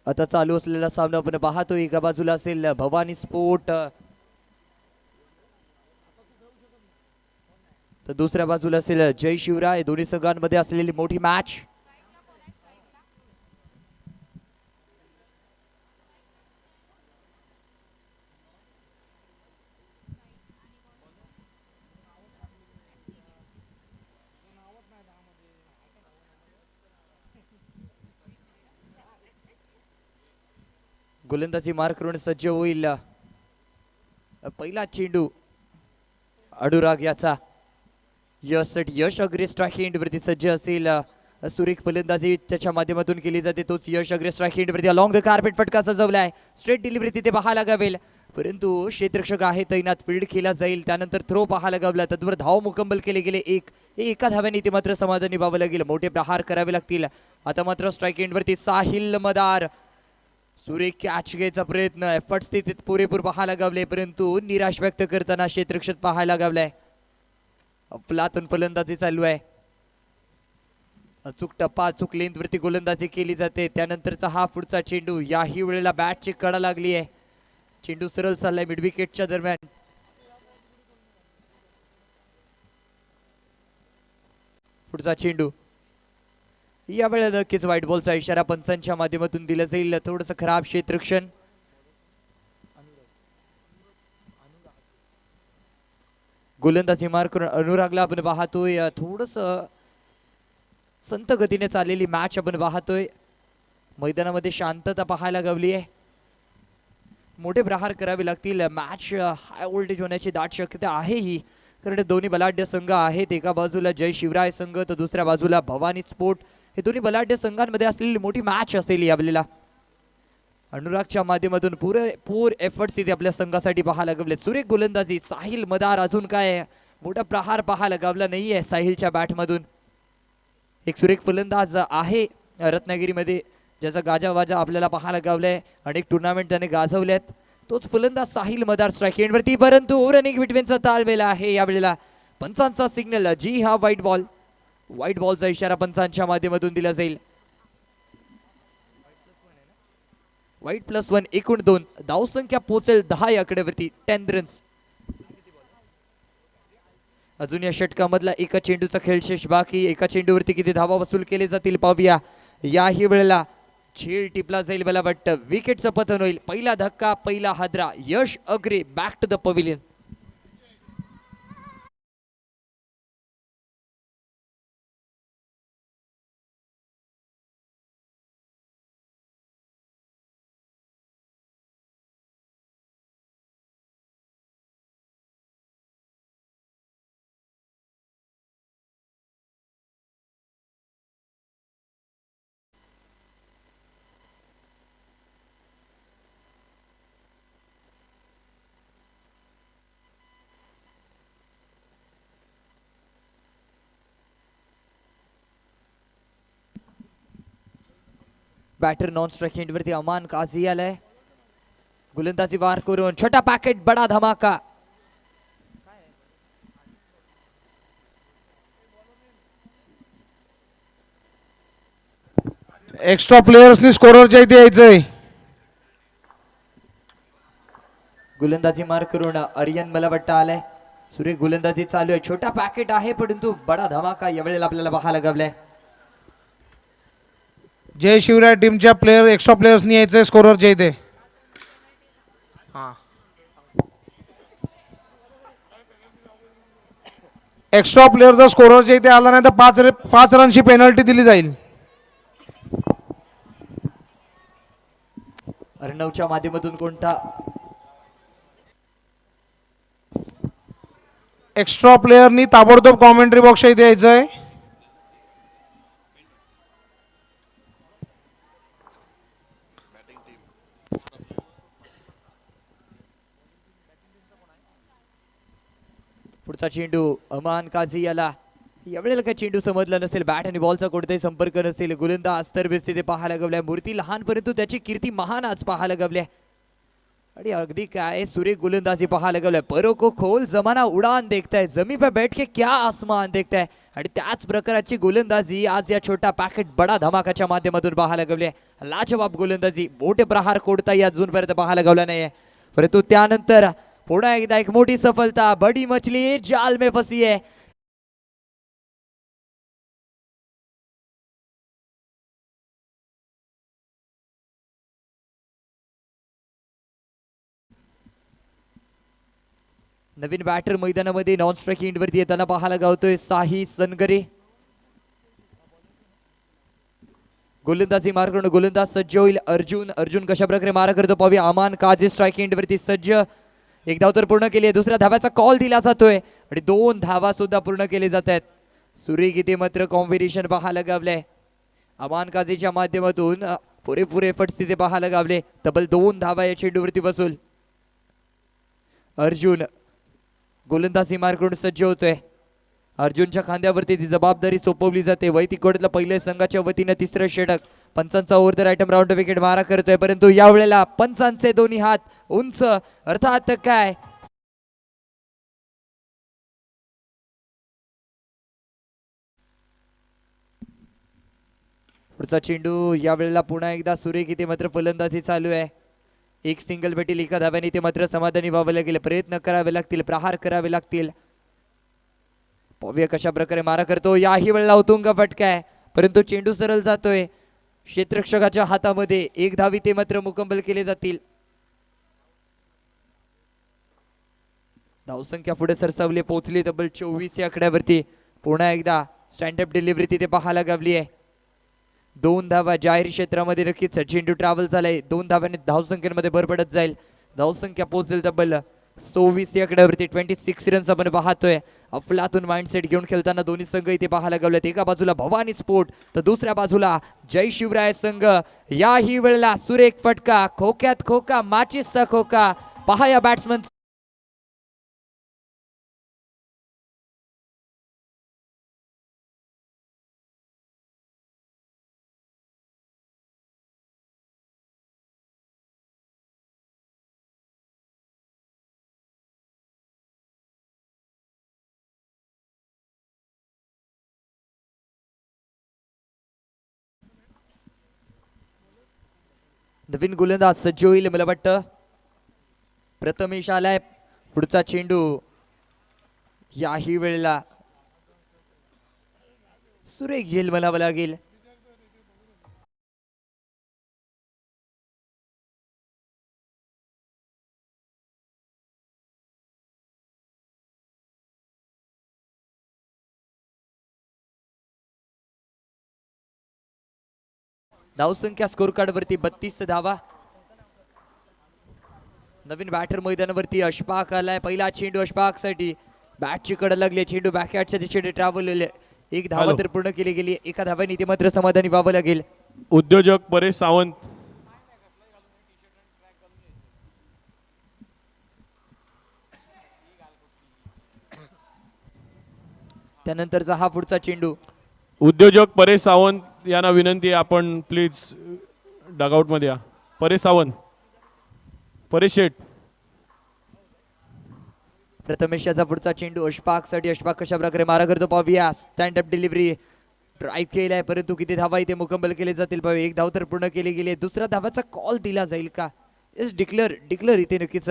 आता चालू असलेला सामना आपण पाहतो. एका बाजूला असेल भवानी स्पोर्ट, तर दुसऱ्या बाजूला असेल जय शिवराय. दोन्ही संघांमध्ये असलेली मोठी मॅच. गोलंदाजी मार करून सज्ज होईल. पहिला चेंडू अनुराग याचा. यश अग्रे स्ट्राईक एंड वरती सज्ज असेल. सुरेख फलंदाजी त्याच्या माध्यमातून केली जाते. तोच यश अग्रे स्ट्राईक एंड वरती अलॉंग द कार्पेट फटका सजवलाय. स्ट्रेट डिलिव्हरी तिथे पाहायला गावेल, परंतु क्षेत्ररक्षक आहे तैनात. फील्ड केला जाईल. त्यानंतर थ्रो पाहायला गावला. तत्वर धाव मुकंमल केले गेले. एका धाव्याने ते मात्र समाधानी व्हावं लागेल. मोठे प्रहार करावे लागतील. आता मात्र स्ट्राईक एंड वरती साहिल मदार. सुरेख कॅच घ्यायचा प्रयत्न, एफर्ट्स तिथे पुरेपूर पाहायला गावले, परंतु निराश व्यक्त करताना क्षेत्ररक्षक पाहायला गावलाय. अफलातून फलंदाजी चालू आहे. अचूक टप्पा, अचूक लेंथ वरती गोलंदाजी केली जाते. त्यानंतरचा हा पुढचा चेंडू. याही वेळेला बॅटची कडा लागली आहे. चेंडू सरळ चाललाय मिड विकेटच्या दरम्यान. पुढचा चेंडू. या वेळेला नक्कीच व्हाईट बॉलचा इशारा पंचांच्या माध्यमातून दिला जाईल. थोडंसं खराब क्षेत्ररक्षण. गोलंदाजी मार करून अनुरागला आपण पाहतोय. थोडस संत गतीने चाललेली मॅच आपण पाहतोय. मैदानामध्ये शांतता पाहायला गावली आहे. मोठे प्रहार करावे लागतील. मॅच हाय व्होल्टेज होण्याची दाट शक्यता आहे ही, कारण दोन्ही बलाढ्य संघ आहेत. एका बाजूला जय शिवराय संघ, तर दुसऱ्या बाजूला भवानी स्पोर्ट. हे दोन्ही बलाढ्य संघांमध्ये असलेली मोठी मॅच असेल यावेळेला. अनुरागच्या माध्यमातून पुरेपूर एफर्ट्स इथे आपल्या संघासाठी पाहायला गावले. सुरेख गोलंदाजी साहिल मदार. अजून काय मोठा प्रहार पाहायला गावला नाहीये साहिलच्या बॅटमधून. एक सुरेख फलंदाज आहे रत्नागिरीमध्ये, ज्याचा गाजावाजा आपल्याला पाहायला गावलाय. अनेक टुर्नामेंट त्याने गाजवल्यात. तोच फलंदाज साहिल मदार स्ट्राईक एंड वरती, परंतु रनिंग बिटवीनचा ताळमेळ आहे यावेळेला. पंचांचा सिग्नल. जी हा व्हाईट बॉल. व्हाईट बॉलचा इशारा पंचांच्या माध्यमातून दिला जाईल. व्हाईट +1 एकूण 2. धावसंख्या पोहोचेल 10 या आकड्यावरती. 10 रन्स. अजून या षटकामधला एका चेंडूचा खेळ शेष बाकी. एका चेंडूवरती किती धावा वसूल केले जातील पाहूया. याही वेळेला झेल टिपला जाईल. मला वाटतं विकेटचं पतन होईल. पहिला धक्का, पहिला हादरा. Yash Agre back to the pavilion. Batter non strike end वरती अमान काझी आलाय. गोलंदाजी वार करून छोटा पॅकेट, बडा धमाका. एक्स्ट्रा प्लेयर्सनी स्कोररच्या इथे यायचंय. गोलंदाजी मार करून आर्यन मला वाटतं आलाय. सुरेख गोलंदाजी चालू आहे. छोटा पॅकेट आहे, परंतु बडा धमाका यावेळेला आपल्याला पाहायला गावलाय. जय शिवराय टीमच्या एक्स्ट्रा प्लेयर्सनी यायचंय स्कोररच्या इथे. एक्स्ट्रा प्लेयर जर स्कोररच्या इथे आला नाही तर 5 रनची पेनल्टी दिली जाईल. अर्णवच्या माध्यमातून कोणता एक्स्ट्रा प्लेयरनी ताबडतोब कॉमेंट्री बॉक्सच्या इथे यायचंय. पुढचा चेंडू अमान काझी याला. यावेळेला काय चेंडू समजला नसेल. बॅट आणि बॉलचा कोणताही संपर्क नसेल. गोलंदाज तरबेज तिथे पाहायला गावलाय. मूर्ती लहान, परंतु त्याची कीर्ती महान आज पाहायला गावल्या. आणि अगदी काय सुरेख गोलंदाजी पाहायला गेलोय. परो को खोल जमाना उडान देखता है, जमी पे बैठ के क्या आसमान देखता है. आणि त्याच प्रकारची गोलंदाजी आज या छोटा पॅकेट बडा धमाकाच्या माध्यमातून पाहायला गेली. लाजवाब गोलंदाजी, मोठे प्रहार कोणताही अजूनपर्यंत पाहायला गेला नाहीये. परंतु त्यानंतर पुन्हा एकदा एक मोठी सफलता. बडी मछली जाल में फसी है. नवीन बॅटर मैदानामध्ये नॉन स्ट्राईक एंडवरती येताना पाहायला गावतोय साही सनगरे. गोलंदाजी मार करून गोलंदाज सज्ज होईल. अर्जुन कशा प्रकारे मारा करतो पाहूया. अमान काझी स्ट्राईक एंडवरती सज्ज. एक धाव तर पूर्ण केली आहे. दुसऱ्या धाव्याचा कॉल दिला जातोय आणि 2 धावा सुद्धा पूर्ण केले जात आहेत. सुरेख इथे मात्र कॉम्बिनेशन पाहायला गावलंय. अमान काझीच्या माध्यमातून पुरेपूर एफर्ट्स तिथे पाहायला गावले. तब्बल 2 धावा या चेंडूवरती बसूल. अर्जुन गोलंदाजी मार करून सज्ज होतोय. अर्जुनच्या खांद्यावरती ती जबाबदारी सोपवली जाते. वैदिक पहिल्या संघाच्या वतीनं तिसरं षटक. पंचांचा ओव्हर द आयटम राऊंड विकेट मारा करतोय. परंतु यावेळेला पंचांचे दोन्ही हात उंच, अर्थात काय पुढचा चेंडू यावेळेला पुन्हा एकदा सुरेख इथे मात्र फलंदाजी चालू आहे. एक सिंगल भेटेल. एका धाव्याने ते मात्र समाधानी व्हावं लागेल. प्रयत्न करावे लागतील, प्रहार करावे लागतील. पाहूया कशा प्रकारे मारा करतो. याही वेळेला उतुंग फटका आहे, परंतु चेंडू सरळ जातोय क्षेत्ररक्षकाच्या हातामध्ये. एक धावी ते मात्र मुकंमल केले जातील. धावसंख्या पुढे सरसावली, पोहोचली तब्बल 24 या आकड्यावरती. पुन्हा एकदा स्टँडअप डिलिव्हरी तिथे पाहायला गावली आहे. 2 धावा जाहीर क्षेत्रामध्ये नक्कीच चेंडू ट्रॅव्हल झालाय. 2 धाव्याने धावसंख्येमध्ये भर पडत जाईल. धावसंख्या पोहोचेल तब्बल 26 या आकड्यावरती. 26 रन्स आपण पाहतोय. अफलातून माइंडसेट घेऊन खेळताना दोन्ही संघ इथे पाहायला गावलेत. एका बाजूला भवानी स्पोर्ट तर दुसऱ्या बाजूला जय शिवराय संघ. याही वेळेला सुरेख फटका, खोक्यात खोका, माचीसचा खोका. पहा या बॅट्समन नवीन गोलंदाज सज्ज होईल. मला वाटतं प्रथमेश आलाय. पुढचा चेंडू याही वेळेला सुरेख झेल म्हणावं लागेल. धावसंख्या स्कोर कार्ड वरती 32 धावा. नवीन बॅटर मैदानावरती अशफाक आलाय. पहिला चेंडू अशफाक साठी. बॅटची कड लागली. चेंडू बॅकहॅटच्या दिशेने ट्रॅव्हल. एक धावा तर पूर्ण केली गेली. एका धाव्याने ते मात्र समाधानी व्हावं लागेल. उद्योजक परेश सावंत. त्यानंतरचा हा पुढचा चेंडू. उद्योजक परेश सावंत यांना विनंती आहे, आपण प्लीज डगआउट मध्ये या. परेश सावंत, परेश शेठ. प्रथमेशाचा पुढचा चेंडू अशफाक साठी. अशफाक कशा प्रकारे मारा करतो पाहूया. स्टँड अप डिलिव्हरी ड्राईव्ह केलाय, परंतु किती धावा इथे मुकंमल केले जातील पाहूया. एक धाव तर पूर्ण केली गेली. दुसऱ्या धावाचा कॉल दिला जाईल का? येस, डिक्लेअर इथे नक्कीच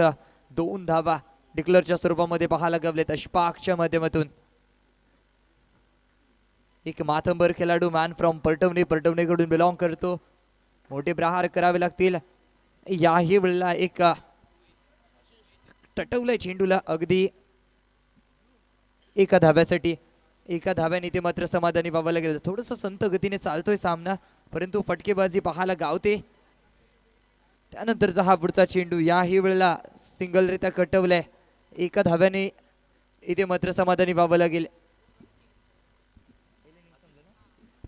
2 धावा डिक्लेअरच्या स्वरूपामध्ये पाहायला गावलेत अशफाकच्या माध्यमातून. एक मातंबर खेळाडू, मॅन फ्रॉम परटवणीकडून बिलॉंग करतो. मोठे प्रहार करावे लागतील. याही वेळेला एक टटवलंय चेंडूला अगदी एका धाव्यासाठी. एका धाव्याने ते मात्र समाधानी व्हावं लागेल. थोडस संत गतीने चालतोय सामना, परंतु फटकेबाजी पाहायला गावते. त्यानंतरचा हा पुढचा चेंडू. याही वेळेला सिंगलरित्या कटवलाय. एका धाव्याने इथे मात्र समाधानी व्हावं लागेल.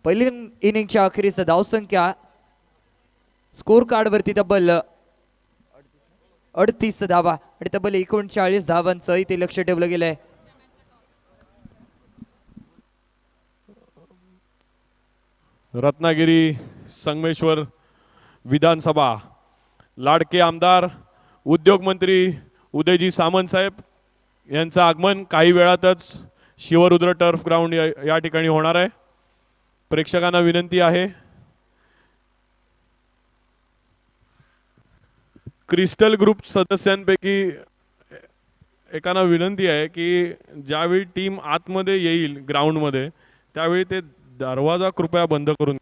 पहिल्या इनिंगच्या अखेरीस धावसंख्या स्कोर कार्ड वरती तब्बल 38 धावा आणि तब्बल 39 धावांचं इथे लक्ष ठेवलं गेलंय. रत्नागिरी संगमेश्वर विधानसभा लाडके आमदार उद्योगमंत्री उदयजी सामंत साहेब यांचं आगमन काही वेळातच शिवरुद्र टर्फ ग्राउंड या ठिकाणी होणार आहे. प्रेक्षकांना विनंती आहे, क्रिस्टल ग्रुप सदस्यांपैकी एकांना विनंती आहे की ज्यावेळी टीम आतमध्ये येईल ग्राउंडमध्ये त्यावेळी ते दरवाजा कृपया बंद करून द्या.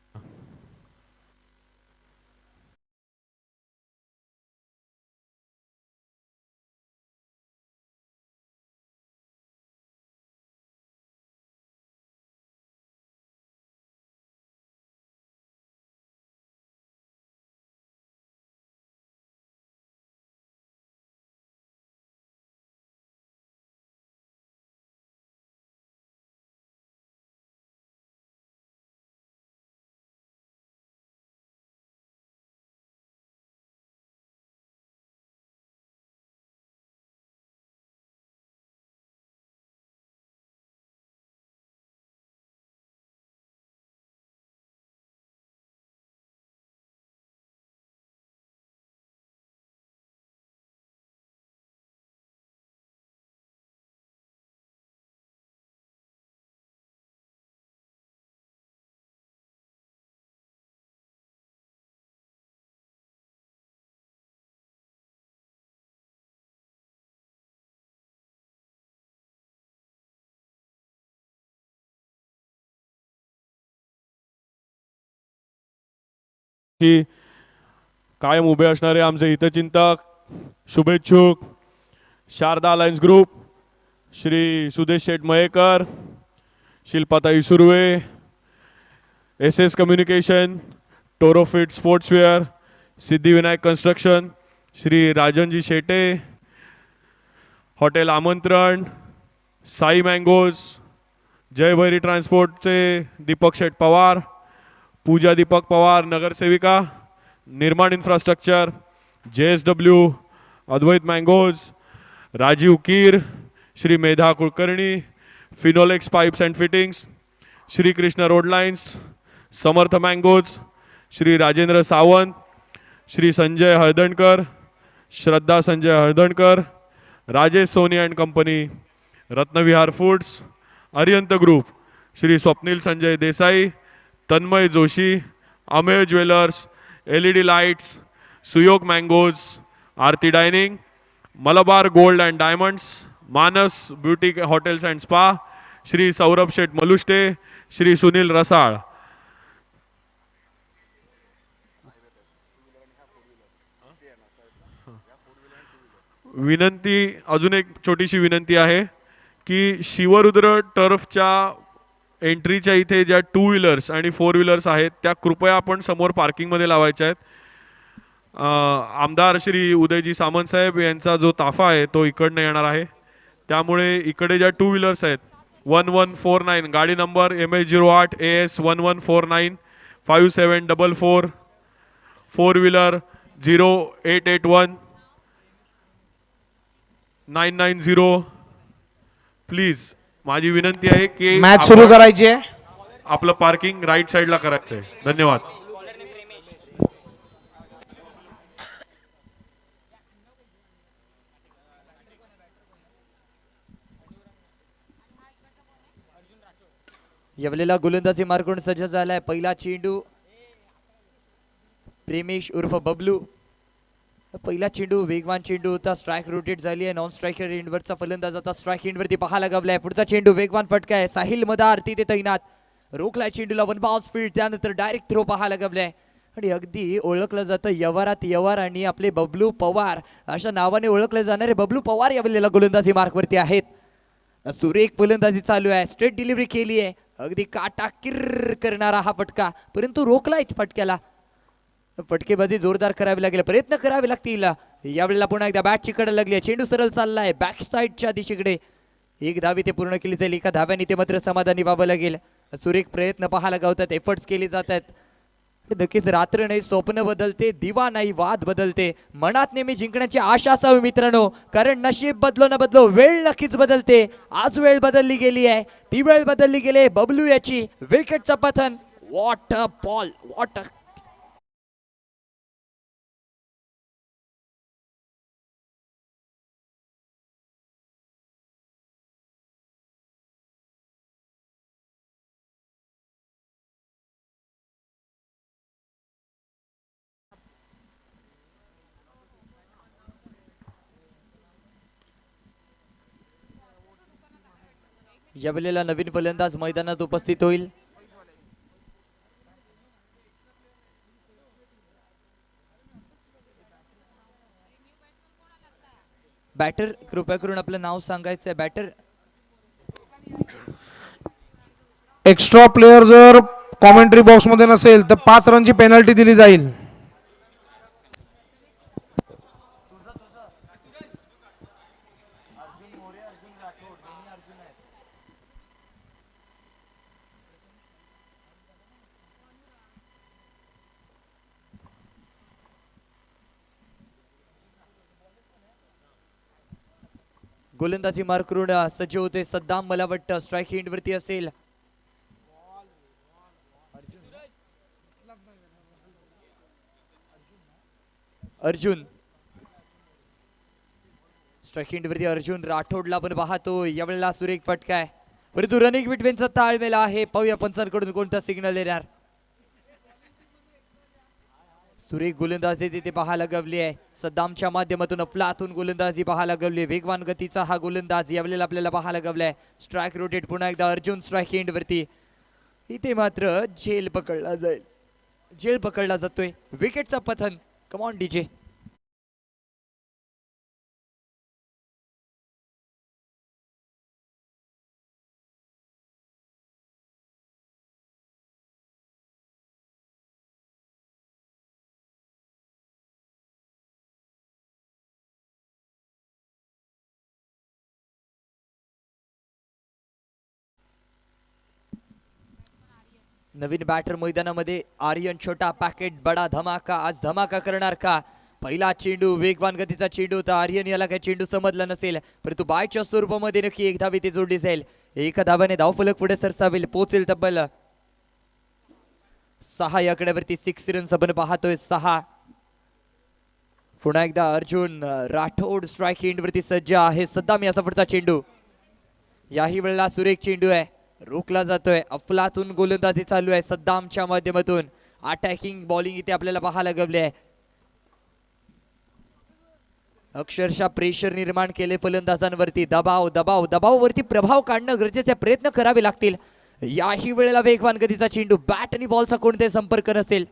की कायम उभे असणारे आमचे हितचिंतक शुभेच्छुक शारदा अलायन्स ग्रुप श्री सुदेश शेठ मयेकर, शिल्पाताई Surve, S communication, Torofit sportswear, Siddhivinayak construction, Shri राजनजी शेटे, हॉटेल आमंत्रण, साई मँगोज, जय भैरी ट्रान्सपोर्टचे दीपक शेठ पवार, पूजा दीपक पवार नगरसेविका, Nirman infrastructure, JSW, Advait mangoes, Rajiv Keer, Shri Medha Kulkarni, Finolex pipes and fittings, Shri Krishna road lines, Samarth mangoes, Shri Rajendra Sawant, Shri Sanjay Haldankar, Shraddha Sanjay Haldankar, Rajesh Soni and company, Ratnavihar foods, Ariyant group, Shri Swapnil Sanjay Desai, Tanmay Joshi, Amey jewellers, LED lights, Suyog mangoes, Aarti dining, Malabar gold and diamonds, Manas beauty hotels and spa, Shri Saurabh Sheth Malushte, Shri Sunil Rasal. विनंती, अजून एक छोटीशी विनंती आहे की शिवरुद्र टर्फच्या एंट्रीच्या इथे ज्या 2 व्हीलर्स आणि 4 व्हीलर्स आहेत त्या कृपया आपण समोर पार्किंगमध्ये लावायच्या आहेत. आमदार श्री उदयजी सामंत साहेब यांचा जो ताफा आहे तो इकडनं येणार आहे, त्यामुळे इकडे ज्या 2 व्हीलर्स आहेत 1149 गाडी number MH08 AS 1149 5744, 4 wheeler 0881 990. Please माझी विनंती आहे की मॅच सुरू करायची आहे. आपलं पार्किंग राईट साईडला करायचं आहे. धन्यवाद. यावेळेला गोलंदाजी मार्कून सज्ज झालाय. पहिला चेंडू प्रेमेश उर्फ बबलू, पहिला चेंडू वेगवान चेंडू होता, स्ट्राइक रोटेट झाली आहे. नॉन स्ट्रायकर एंडवरचा फलंदाज आता स्ट्राइक एंडवरती पाहायला गवलाय. पुढचा चेंडू वेगवान फटका आहे, साहिल मदार तिथे तैनात, रोखलाय चेंडूला, वन बाउन्स फील्ड, त्यानंतर डायरेक्ट थ्रो पाहायला गवलाय. आणि अगदी ओळखलं जातं यवारात यवार आणि आपले बबलू पवार अशा नावाने ओळखले जाणारे बबलू पवार यावेळेला गोलंदाजी मार्कवरती आहेत. सुरेख फलंदाजी चालू आहे, स्ट्रेट डिलिव्हरी केली आहे, अगदी काटा किर्र करणारा हा फटका, परंतु रोखलाय फटक्याला. फटकेबाजी जोरदार करावी लागेल, प्रयत्न करावे लागतील. यावेळेला पुन्हा एकदा बॅटची कडे लागली, चेंडू सरळ चाललाय बॅक साईडच्या दिशेकडे. एक धावी ते पूर्ण केली जाईल, एका धाव्याने ते मात्र समाधानी व्हावं लागेल. सुरेख प्रयत्न पाहायला गावतात, एफर्ट्स केले जात आहेत. नक्कीच रात्र नाही स्वप्न बदलते, दिवा नाही वाद बदलते. मनात नेहमी जिंकण्याची आशा असावी मित्रांनो, कारण नशीब बदलो न बदलो वेळ नक्कीच बदलते. आज वेळ बदलली गेली आहे, ती वेळ बदलली गेली. बबलू याची विकेटचं पतन. What a ball, what a यावेळेला नवीन फलंदाज मैदानात उपस्थित होईल. बॅटर कृपया करून आपलं नाव सांगायचं आहे. बॅटर एक्स्ट्रा प्लेयर जर कॉमेंट्री बॉक्स मध्ये नसेल तर 5 रनची पेनल्टी दिली जाईल. गोलंदाजी मार्क करून सज्ज होते सद्दाम. मला वाटतं स्ट्राईक एंड वरती असेल. अर्जुन स्ट्राईक एंड वरती अर्जुन राठोडला पण पाहतो. यावेळेला सुरेख फटका आहे परंतु रनिंग बिटवीनचा ताळमेळ आहे. पाहूया पंचांकडून कोणता सिग्नल येणार. सुरेख गोलंदाजी तिथे पाहायला गवली आहे. सद्दामच्या माध्यमातून अफलातून गोलंदाजी पाहायला गवली. वेगवान गतीचा हा गोलंदाज यावेळेला आपल्याला पाहायला गवलाय. स्ट्राईक रोटेट पुन्हा एकदा अर्जुन स्ट्राईक एंड वरती. इथे मात्र झेल पकडला जाईल. झेल पकडला जातोय. विकेटचा पतन. Come on DJ. नवीन बॅटर मैदानामध्ये आर्यन. छोटा पॅकेट बडा धमाका. आज धमाका करणार का? पहिला चेंडू वेगवान गतीचा चेंडू होता. आर्यन याला काही चेंडू समजला नसेल परंतु बायच्या स्वरूपामध्ये नक्की एक धाव इथे जोडली जाईल. एका धावाने धावफलक पुढे सरसावेल. पोहोचेल तब्बल 6 या आकड्यावरती. 6 रन्स आपण पाहतोय. 6. पुन्हा एकदा अर्जुन राठोड स्ट्राईक एंड वरती सज्ज आहे. सद्दाम याचा पुढचा चेंडू. याही वेळेला सुरेख चेंडू आहे. रोखला जातोय. अफलातून गोलंदाजी चालू आहे सद्दामच्या माध्यमातून. अटॅकिंग बॉलिंग इथे आपल्याला पाहायला गवले आहे. अक्षरशः प्रेशर निर्माण केले फलंदाजांवरती. दबाव दबाव दबावावरती प्रभाव काढणं गरजेचे. प्रयत्न करावे लागतील. याही वेळेला वेगवान गतीचा चेंडू. बॅट आणि बॉलचा कोणताही संपर्क नसेल.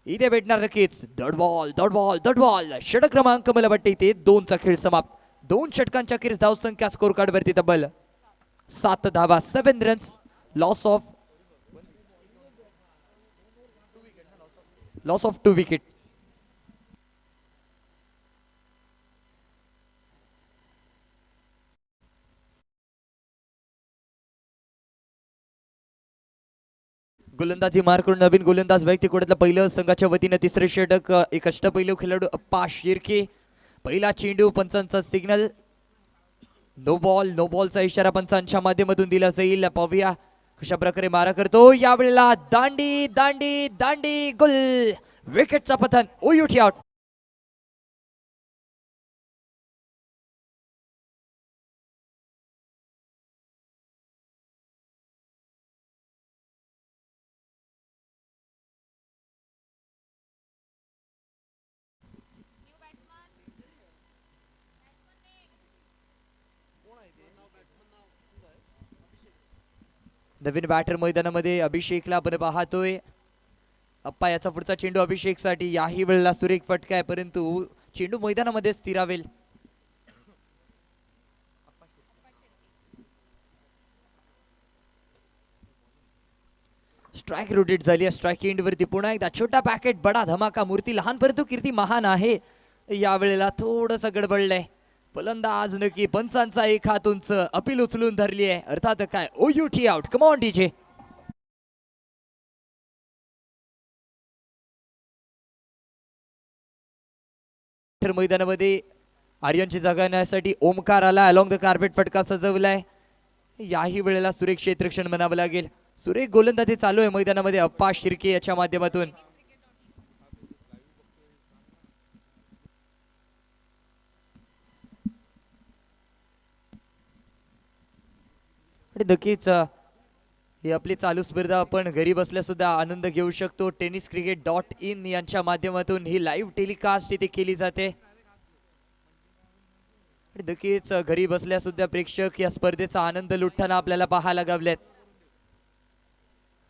इथे भेटणार नक्कीच dot ball dot ball dot ball. षटक क्रमांक मला वाटतं इथे 2चा खेळ समाप्त. 2 षटकांच्या अखेरीस धावसंख्या स्कोर कार्ड वरती तब्बल 7 धावा. 7 रन्स. Loss of 2 wicket. गोलंदाजी मार करून नवीन गोलंदाज व्यक्ती कोड्यातलं पहिलं संघाच्या वतीनं तिसरे षटक. एक अष्टपैलू खेळाडू अप्पा शिर्के. पहिला चेंडू. पंचांचा सिग्नल. No ball. नो बॉलचा इशारा पंचांच्या माध्यमातून दिला जाईल. पाहूया कशा प्रकारे मारा करतो. यावेळेला दांडी दांडी दांडी. गोल. विकेटचा पतन. ओयुटी आउट. नवीन बॅटर मैदानामध्ये अभिषेकला आपण पाहतोय. अप्पा याचा पुढचा चेंडू अभिषेक साठी. याही वेळेला सुरेख फटका आहे परंतु चेंडू मैदानामध्ये स्थिरावेल. स्ट्राईक रोटेट झाली. स्ट्राईक एंड वरती पुन्हा एकदा छोटा पॅकेट बडा धमाका. मूर्ती लहान परंतु कीर्ती महान आहे. यावेळेला थोडस गडबडलंय. फलंदाज नक्की पंचांचा एक हात उंच. अपील उचलून धरली आहे. अर्थात काय ओयुटी आउट. Come on DJ. मैदानामध्ये आर्यनची जागा येण्यासाठी ओमकार आला. अलॉंग द कार्पेट फटका सजवलाय. याही वेळेला सुरेख क्षेत्ररक्षण म्हणावं लागेल. सुरेख गोलंदाजी चालू आहे मैदानामध्ये अप्पा शिर्के याच्या माध्यमातून. नक्कीच ही आपली चालू स्पर्धा आपण घरी बसल्या सुद्धा आनंद घेऊ शकतो. tenniscricket.in यांच्या माध्यमातून ही लाईव्ह टेलिकास्ट इथे केली जाते. आणि नक्कीच घरी बसल्या सुद्धा प्रेक्षक या स्पर्धेचा आनंद लुटताना आपल्याला पाहायला गावलेत.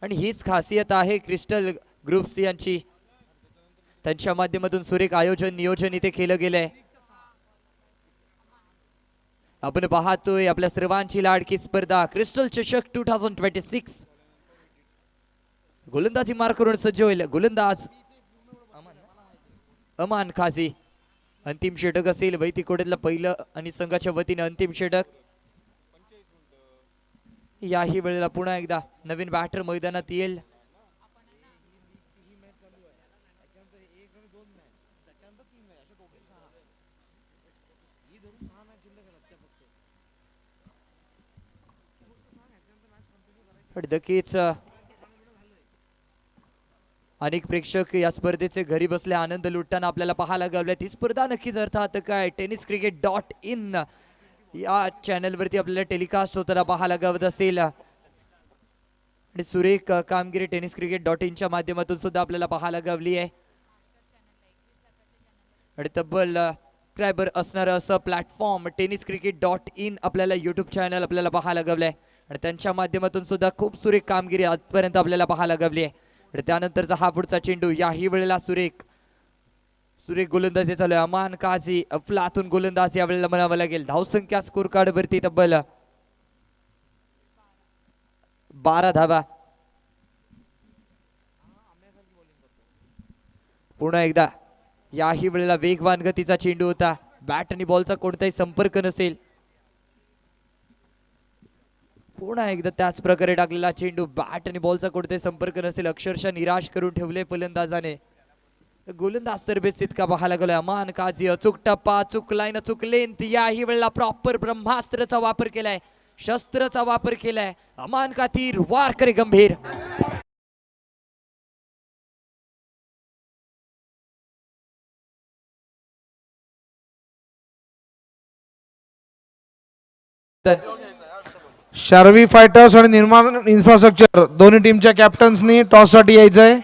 आणि हीच खासियत आहे क्रिस्टल ग्रुप्स यांची. त्यांच्या माध्यमातून सुरेख आयोजन नियोजन इथे केलं गेलंय. आपण पाहतोय आपल्या सर्वांची लाडकी स्पर्धा क्रिस्टल चषक 2026. गोलंदाजी मार करून सज्ज होईल गोलंदाज अमान खाजी. अंतिम षटक असेल वैतिकोड्यातलं पहिलं आणि संघाच्या वतीने अंतिम षटक. याही वेळेला पुन्हा एकदा नवीन बॅटर मैदानात येईल. नक्कीच अनेक प्रेक्षक या स्पर्धेचे घरी बसले आनंद लुटताना आपल्याला पाहायला गावल्यात. ही स्पर्धा नक्कीच अर्थात काय tenniscricket.in या चॅनलवरती आपल्याला टेलिकास्ट होताना पाहायला गावत असेल. आणि सुरेख कामगिरी tenniscricket.in च्या माध्यमातून सुद्धा आपल्याला पाहायला गावली आहे. आणि तब्बल सबस्क्रायबर असणार असं प्लॅटफॉर्म tenniscricket.in आपल्याला युट्यूब चॅनल आपल्याला पाहायला गावलंय. आणि त्यांच्या माध्यमातून सुद्धा खूप सुरेख कामगिरी आजपर्यंत आपल्याला पाहायला गावली आहे. आणि त्यानंतरचा हा पुढचा चेंडू याही वेळेला सुरेख गोलंदाजी चालू आहे. अमान काझी अफलातून गोलंदाज या वेळेला म्हणावं लागेल. धावसंख्या स्कोर कार्ड वरती तब्बल 12 धावा. पुन्हा एकदा याही वेळेला वेगवान गतीचा चेंडू होता. बॅट आणि बॉलचा कोणताही संपर्क नसेल. पुन्हा एकदा त्याच प्रकारे टाकलेला चेंडू. बॅट आणि बॉलचा कोणताही संपर्क नसेल. अक्षरशः निराश करून ठेवले फलंदाजाने. गोलंदाज तर बेस इतका पाहायला गेलोय. अमान काझी अचूक टप्पा अचूक लाईन अचूक लेंथ. याही वेळेला प्रॉपर ब्रह्मास्त्राचा वापर केलाय. शस्त्राचा वापर केलाय. अमान काझी वार करे गंभीर. शार्वी फायटर्स आणि निर्माण इन्फ्रास्ट्रक्चर दोन्ही टीमच्या कॅप्टन्सनी टॉस साठी यायचंय.